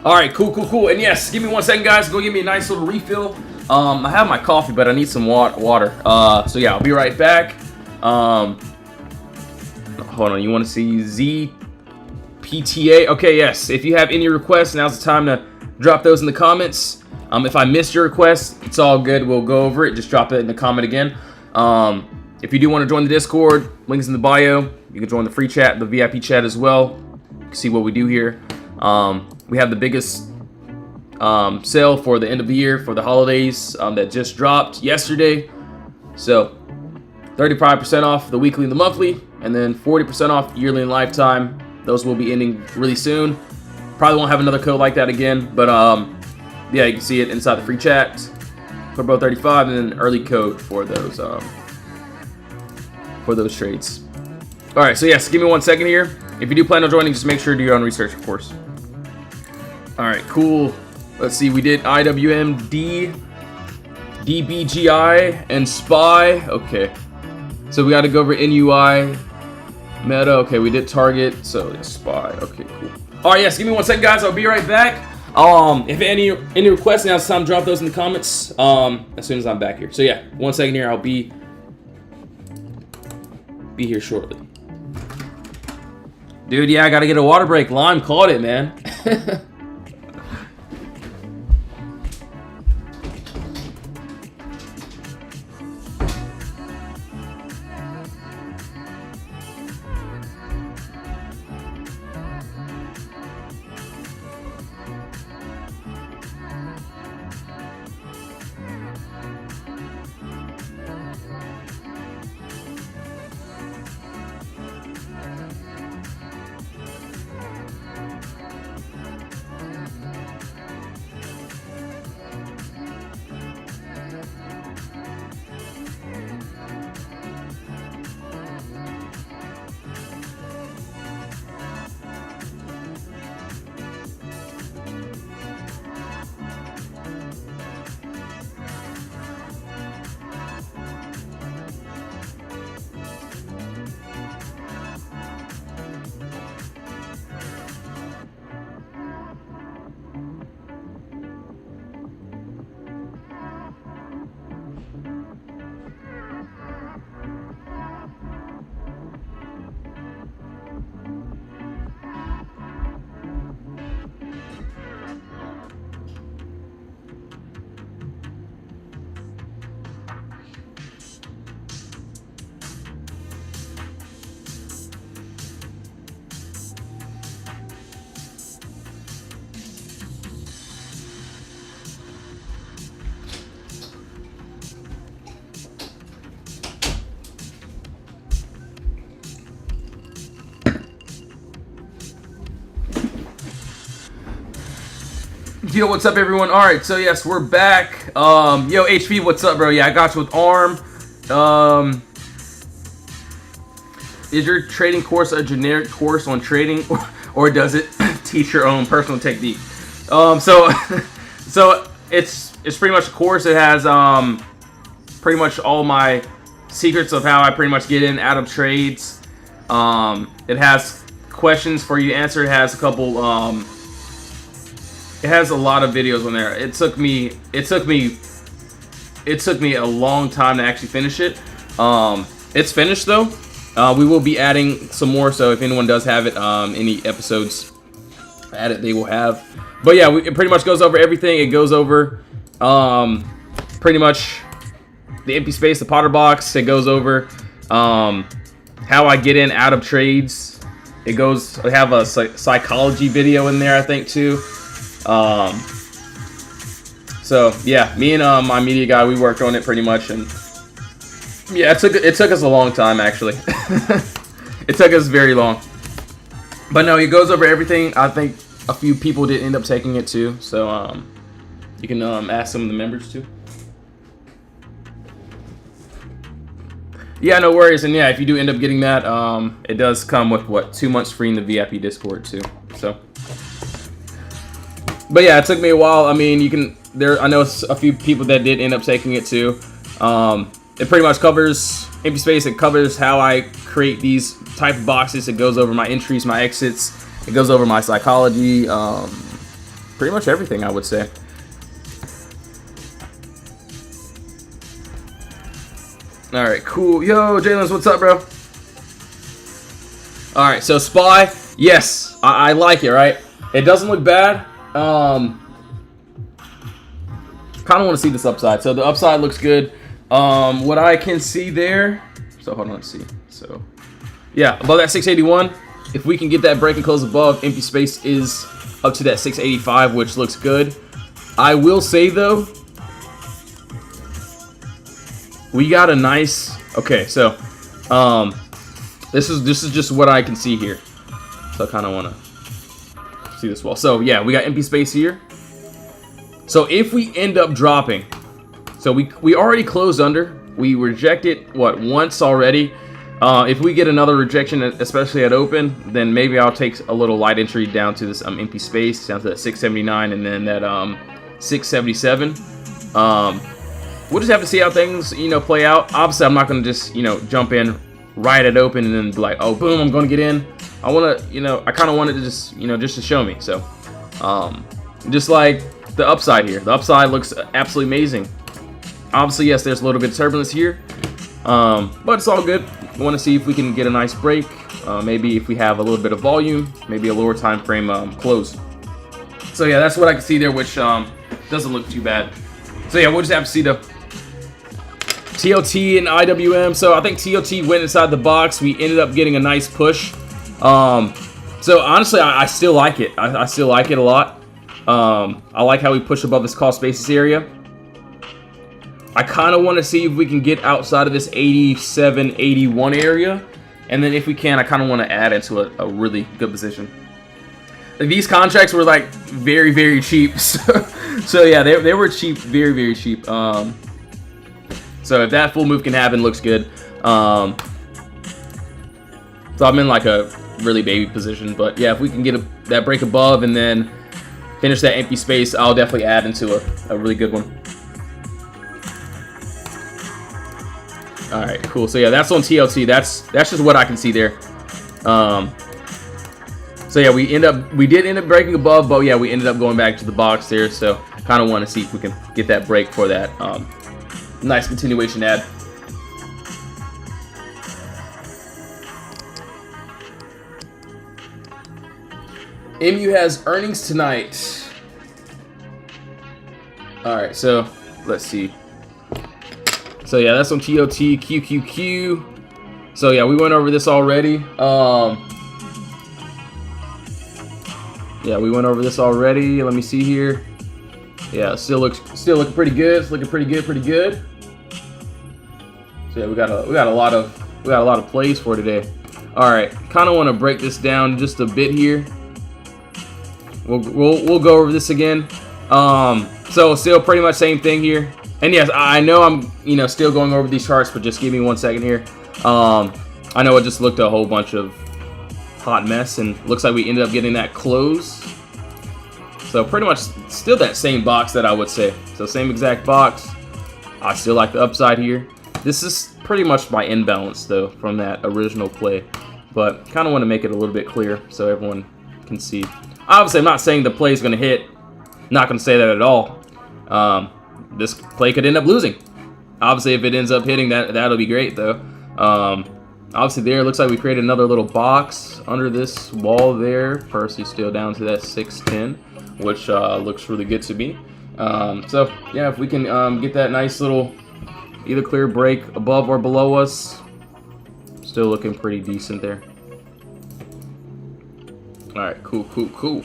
All right, cool. And yes, give me 1 second, guys. Go give me a nice little refill. I have my coffee, but I need some water. So yeah, I'll be right back. Hold on. You want to see ZPTA? Okay, yes. If you have any requests, now's the time to drop those in the comments. If I missed your request, it's all good. We'll go over it. Just drop it in the comment again. If you do want to join the Discord, links in the bio. You can join the free chat, the VIP chat as well. You can see what we do here. We have the biggest sale for the end of the year for the holidays that just dropped yesterday. So 35% off the weekly and the monthly, and then 40% off yearly and lifetime. Those will be ending really soon. Probably won't have another code like that again, but yeah, you can see it inside the free chat. PutBrothers35, and then early code for those trades. All right, so yes, give me 1 second here. If you do plan on joining, just make sure to do your own research, of course. All right, cool. Let's see, we did IWMD. DBGI and SPY. Okay. So we got to go over NUI, meta. Okay, we did target. So yeah, SPY. Okay, cool. All right, yes. Give me 1 second, guys. I'll be right back. If any requests, now it's time to drop those in the comments. As soon as I'm back here. So yeah, 1 second here. I'll be here shortly. Dude, yeah, I gotta get a water break. Lime called it, man. Yo, what's up, everyone? All right, so yes, we're back. Yo, HP, what's up, bro? Yeah, I got you with ARM. Is your trading course a generic course on trading, or does it teach your own personal technique? So it's pretty much a course. It has pretty much all my secrets of how I pretty much get in out of trades. It has questions for you to answer. It has a couple. It has a lot of videos on there. It took me a long time to actually finish it. It's finished though. We will be adding some more, so if anyone does have it, any episodes added, they will have. But yeah, it pretty much goes over everything. It goes over pretty much the empty space, the Potter box. It goes over how I get in out of trades. I have a psychology video in there, I think, too. So yeah, me and my media guy, we worked on it pretty much, and yeah, it took us a long time, actually. It took us very long, but no, it goes over everything. I think a few people did end up taking it too, so you can ask some of the members too. Yeah, no worries. And yeah, if you do end up getting that, it does come with what, 2 months free in the VIP Discord too. So, but yeah, it took me a while. I mean, I know a few people that did end up taking it too. It pretty much covers empty space. It covers how I create these type of boxes. It goes over my entries, my exits. It goes over my psychology. Pretty much everything, I would say. All right, cool. Yo, Jalen's, what's up, bro? All right, so SPY, yes, I like it, right? It doesn't look bad. Kind of want to see this upside. So the upside looks good. What I can see there. So hold on, let's see. So yeah, above that 681. If we can get that break and close above, empty space is up to that 685, which looks good. I will say though, we got a nice. Okay, so this is just what I can see here. So I kind of want to see this well. So yeah, we got empty space here. So if we end up dropping, so we already closed under. We rejected what, once already. If we get another rejection, especially at open, then maybe I'll take a little light entry down to this empty space, down to that 679, and then that 677. we'll just have to see how things, you know, play out. Obviously, I'm not going to just, you know, jump in, ride it open, and then be like, oh, boom, I'm going to get in. I want to, you know, I kind of wanted to just, you know, just to show me. So, just like the upside here. The upside looks absolutely amazing. Obviously, yes, there's a little bit of turbulence here, but it's all good. We want to see if we can get a nice break. Maybe if we have a little bit of volume, maybe a lower time frame close. So yeah, that's what I can see there, which doesn't look too bad. So yeah, we'll just have to see the TLT and IWM. So I think TLT went inside the box. We ended up getting a nice push. So honestly, I still like it. I still like it a lot. I like how we push above this cost basis area. I kind of want to see if we can get outside of this 87, 81 area. And then if we can, I kind of want to add into a really good position. These contracts were like very, very cheap. So yeah, they were cheap, very, very cheap. So if that full move can happen, looks good. So I'm in like a really baby position. But yeah, if we can get that break above and then finish that empty space, I'll definitely add into a really good one. All right, cool. So yeah, that's on TLT. That's just what I can see there. So yeah, we did end up breaking above, but yeah, we ended up going back to the box there. So kind of want to see if we can get that break for that nice continuation ad. MU has earnings tonight. All right, so let's see. So yeah, that's on TOT, QQQ. So yeah, we went over this already. Yeah, we went over this already. Let me see here. Yeah, still looking pretty good. It's looking pretty good. So yeah, we got a lot of plays for today. All right, kind of want to break this down just a bit here. We'll go over this again. So still pretty much same thing here. And yes, I know I'm, you know, still going over these charts, but just give me 1 second here. I know it just looked a whole bunch of hot mess, and looks like we ended up getting that close. So pretty much still that same box that I would say. So same exact box. I still like the upside here. This is pretty much my imbalance though from that original play, but kind of want to make it a little bit clear so everyone can see. Obviously, I'm not saying the play is going to hit. Not going to say that at all. This play could end up losing. Obviously, if it ends up hitting, that'll be great though. Obviously, there it looks like we created another little box under this wall there. Percy's still down to that 610, which looks really good to me. So yeah, if we can get that nice little either clear break above or below us, still looking pretty decent there. All right, cool.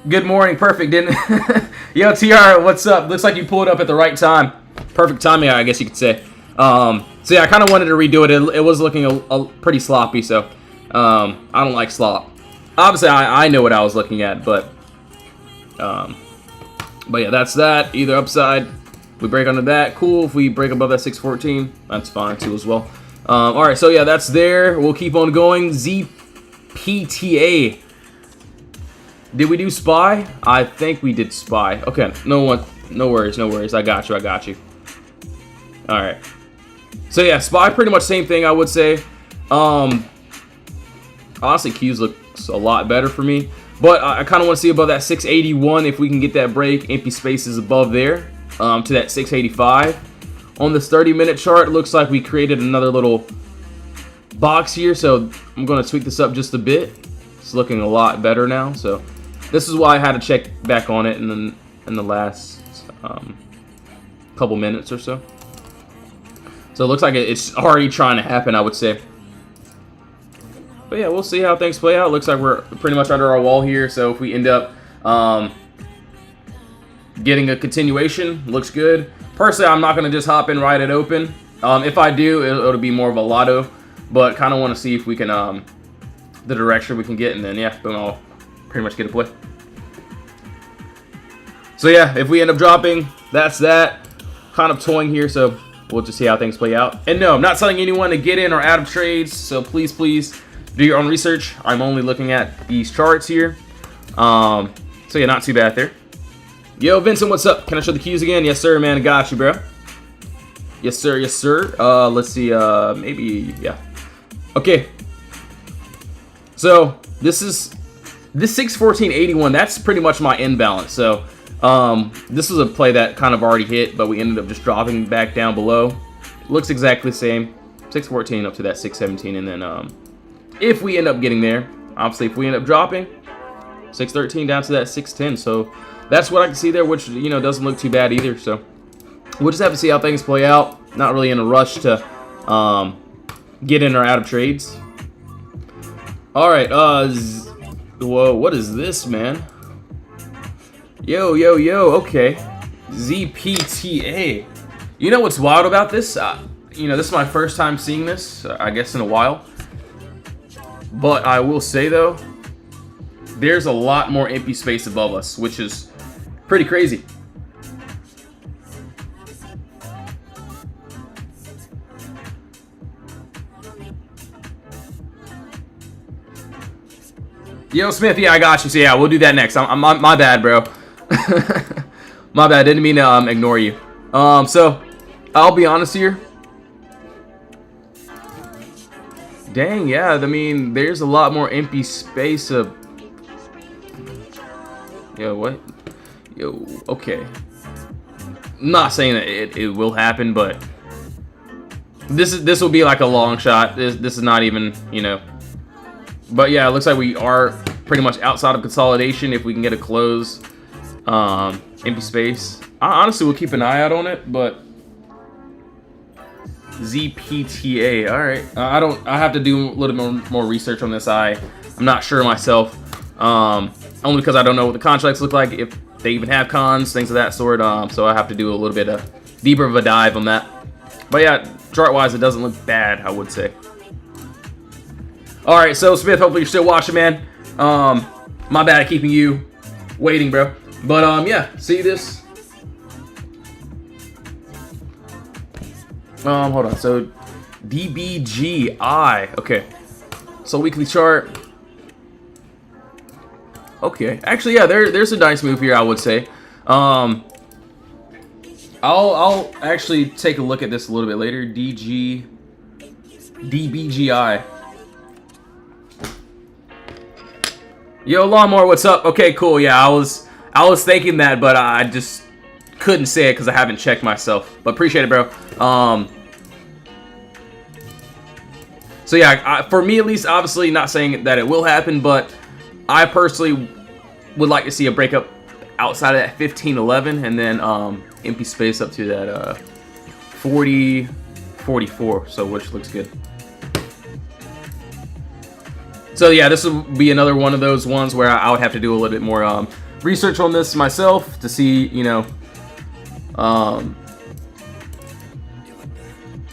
Good morning, perfect, didn't it? Yo, TR, what's up? Looks like you pulled up at the right time. Perfect timing, I guess you could say. So yeah, I kind of wanted to redo it. It was looking a pretty sloppy, so I don't like slop. Obviously, I know what I was looking at, but yeah, that's that. Either upside, we break under that, cool. If we break above that 614, that's fine too as well. All right, so yeah, that's there. We'll keep on going. ZPTA. Did we do SPY? I think we did SPY. Okay, no worries. I got you. All right. So yeah, SPY pretty much same thing I would say. Honestly, Qs looks a lot better for me, but I kind of want to see above that 681 if we can get that break. Empty spaces above there to that 685. On this 30-minute chart, it looks like we created another little box here, so I'm going to tweak this up just a bit. It's looking a lot better now, so this is why I had to check back on it in the last couple minutes or so. So it looks like it's already trying to happen, I would say. But yeah, we'll see how things play out. Looks like we're pretty much under our wall here, so if we end up getting a continuation, looks good. Personally, I'm not going to just hop in, ride it open. If I do, it'll be more of a lotto, but kind of want to see if we can, the direction we can get, and then, yeah, boom, I'll pretty much get a play. So, yeah, if we end up dropping, that's that. Kind of toying here, so we'll just see how things play out. And no, I'm not telling anyone to get in or out of trades, so please do your own research. I'm only looking at these charts here. So, yeah, not too bad there. Yo, Vincent, what's up? Can I show the cues again? Yes, sir, man. Got you, bro. Yes, sir. Yes, sir. Let's see. Maybe, yeah. Okay. So this 614.81. That's pretty much my end balance. So this was a play that kind of already hit, but we ended up just dropping back down below. Looks exactly the same. 614 up to that 617, and then if we end up getting there, obviously, if we end up dropping 613 down to that 610, so that's what I can see there, which, you know, doesn't look too bad either. So we'll just have to see how things play out. Not really in a rush to get in or out of trades. All right, whoa, what is this, man? Yo, okay. ZPTA. You know what's wild about this? You know, this is my first time seeing this, I guess, in a while. But I will say, though, there's a lot more empty space above us, which is pretty crazy. Yo, Smith, yeah, I got you. So, yeah, we'll do that next. My bad, bro. My bad. Didn't mean to ignore you. So, I'll be honest here. Dang, yeah, I mean, there's a lot more empty space of... Yo, what? Yo, okay. I'm not saying that it will happen, but this will be like a long shot. This is not even, you know. But yeah, it looks like we are pretty much outside of consolidation if we can get a close. Empty space. I honestly will keep an eye out on it, but ZPTA. All right. I have to do a little more research on this. I'm not sure myself. Only because I don't know what the contracts look like, if they even have cons, things of that sort. So I have to do a little bit deeper of a dive on that. But yeah, chart-wise, it doesn't look bad, I would say. All right, so Smith, hopefully you're still watching, man. My bad at keeping you waiting, bro. But yeah, see this? Hold on. So DBGI. Okay. So weekly chart. Okay. Actually, yeah, there's a nice move here, I would say. I'll actually take a look at this a little bit later. DBGI. Yo, Lawnmower, what's up? Okay, cool. Yeah, I was thinking that, but I just couldn't say it because I haven't checked myself. But appreciate it, bro. So yeah, for me at least, obviously not saying that it will happen, but I personally would like to see a breakup outside of that 15.11 and then empty space up to that 40.44, so which looks good. So yeah, this will be another one of those ones where I would have to do a little bit more research on this myself to see, you know,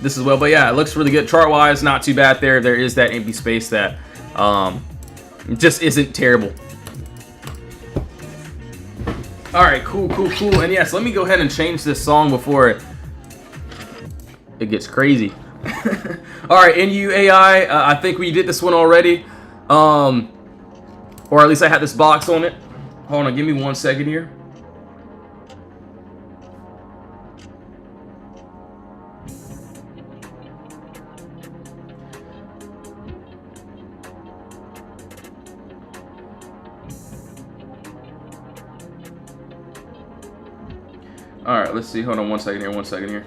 this as well. But yeah, it looks really good chart-wise, not too bad there. There is that empty space that just isn't terrible. All right, cool. And yes, let me go ahead and change this song before it gets crazy. All right, NUAI, I think we did this one already. Or at least I had this box on it. Hold on, give me 1 second here. All right, let's see. Hold on 1 second here.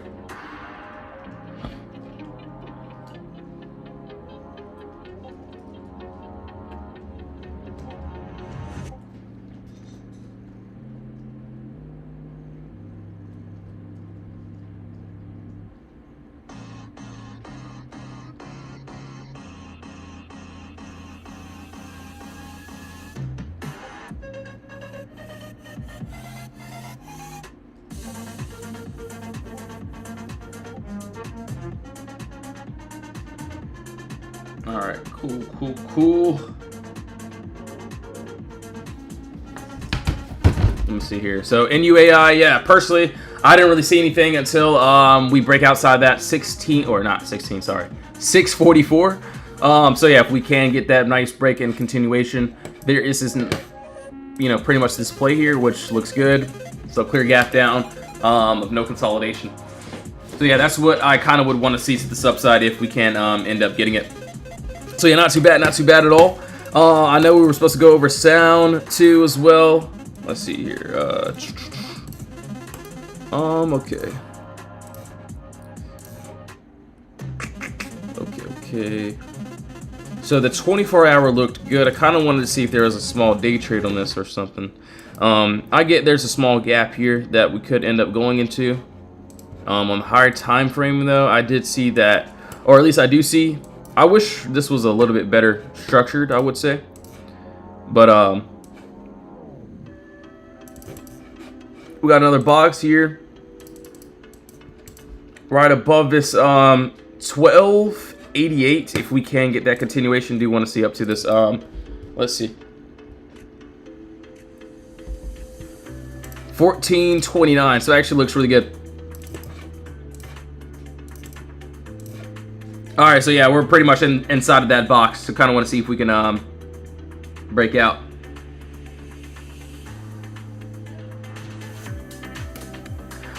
All right, cool. Let me see here. So NUAI, yeah, personally, I didn't really see anything until we break outside that 644. So yeah, if we can get that nice break in continuation, there isn't, you know, pretty much this play here, which looks good. So clear gap down of no consolidation. So yeah, that's what I kind of would want to see to this upside if we can end up getting it. So yeah, not too bad at all. I know we were supposed to go over sound too as well. Let's see here. Okay. Okay. So the 24-hour looked good. I kind of wanted to see if there was a small day trade on this or something. I get there's a small gap here that we could end up going into. On the higher time frame though, I did see that, or at least I do see. I wish this was a little bit better structured, I would say. But we got another box here right above this 1288. If we can get that continuation, do want to see up to this let's see, 1429. So it actually looks really good. All right, so yeah, we're pretty much inside of that box. So kind of want to see if we can break out.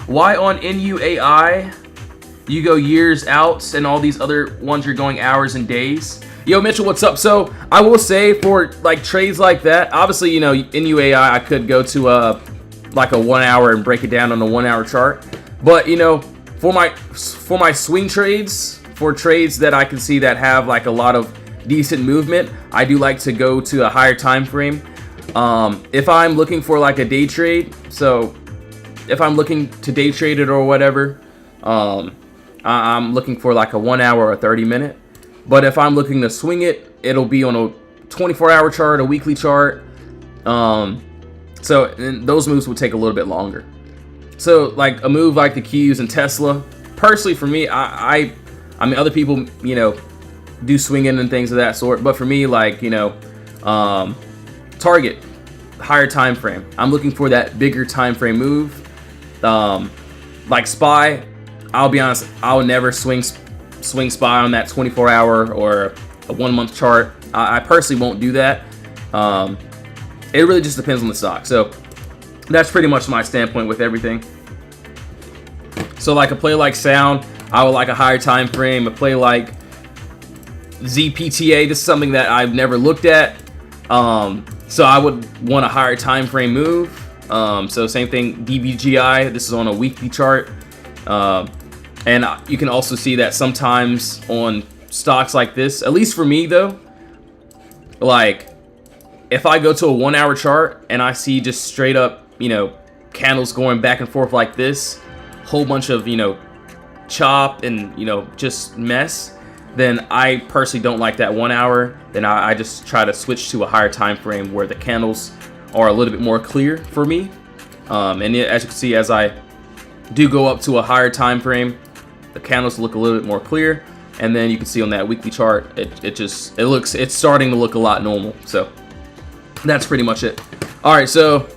Why on NUAI you go years out and all these other ones you're going hours and days? Yo, Mitchell, what's up? So I will say for like trades like that, obviously, you know, NUAI I could go to like a 1 hour and break it down on a 1 hour chart. But you know, for my swing trades, for trades that I can see that have like a lot of decent movement, I do like to go to a higher time frame. If I'm looking for like a day trade, so if I'm looking to day trade it or whatever, I'm looking for like a 1 hour or a 30-minute. But if I'm looking to swing it, it'll be on a 24-hour chart, a weekly chart. So those moves would take a little bit longer. So like a move like the Qs and Tesla, personally for me, I mean, other people, you know, do swinging and things of that sort. But for me, like, you know, target, higher time frame. I'm looking for that bigger time frame move. Like SPY, I'll be honest, I'll never swing SPY on that 24-hour or a 1 month chart. I personally won't do that. It really just depends on the stock. So that's pretty much my standpoint with everything. So like a play like Sound, I would like a higher time frame. A play like ZPTA, this is something that I've never looked at. So I would want a higher time frame move. So same thing, DBGI, this is on a weekly chart. And you can also see that sometimes on stocks like this, at least for me though, like if I go to a 1 hour chart and I see just straight up, you know, candles going back and forth like this, whole bunch of, you know, chop and, you know, just mess, then I personally don't like that 1 hour. Then I just try to switch to a higher time frame where the candles are a little bit more clear for me. And as you can see, as I do go up to a higher time frame, the candles look a little bit more clear. And then you can see on that weekly chart, it's starting to look a lot normal. So that's pretty much it. All right, so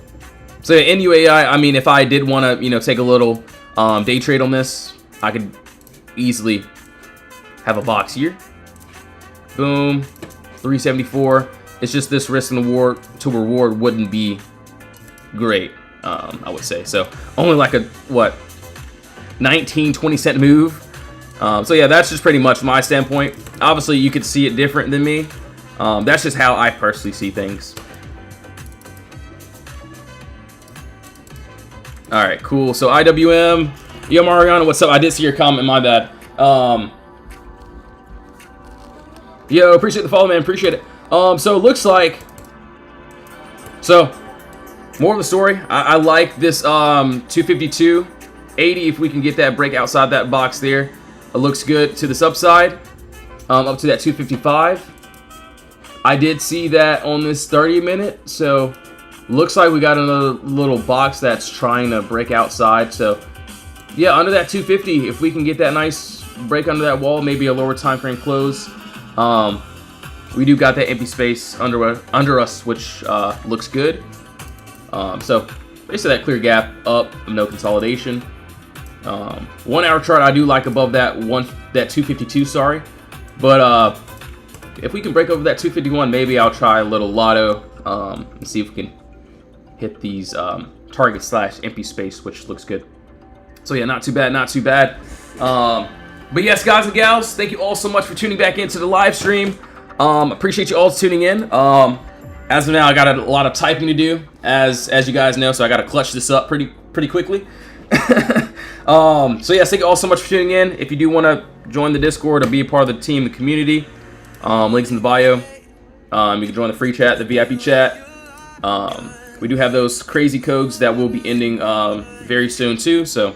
NUAI, I mean, if I did want to, you know, take a little day trade on this, I could easily have a box here. Boom, 374. It's just this risk and reward wouldn't be great, I would say. So only like a, what, 19-20 cent move. So yeah, that's just pretty much my standpoint. Obviously, you could see it different than me. That's just how I personally see things. All right, cool. So IWM, yo Mariano, what's up? I did see your comment, my bad. Yo, appreciate the follow, man. Appreciate it. So it looks like, so more of the story. I like this 252.80. If we can get that break outside that box there, it looks good to this upside. Up to that 255. I did see that on this 30-minute. So looks like we got another little box that's trying to break outside. So yeah, under that 250, if we can get that nice break under that wall, maybe a lower time frame close. We do got that empty space under us, which looks good. So basically that clear gap up, no consolidation. 1 hour chart I do like above that 252, sorry. But if we can break over that 251, maybe I'll try a little lotto and see if we can hit these target slash empty space, which looks good. So yeah, not too bad, not too bad. But yes, guys and gals, thank you all so much for tuning back into the live stream. Appreciate you all tuning in. As of now, I got a lot of typing to do, as you guys know, so I got to clutch this up pretty quickly. So yes, thank you all so much for tuning in. If you do want to join the Discord or be a part of the team, the community, links in the bio. You can join the free chat, the VIP chat. We do have those crazy codes that will be ending very soon too, so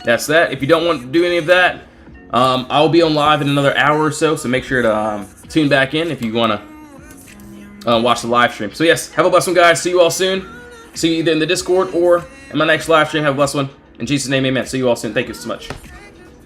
that's that. If you don't want to do any of that, I'll be on live in another hour or so, so make sure to tune back in if you want to watch the live stream. So yes, have a blessed one, guys. See you all soon. See you either in the Discord or in my next live stream. Have a blessed one. In Jesus' name, amen. See you all soon. Thank you so much.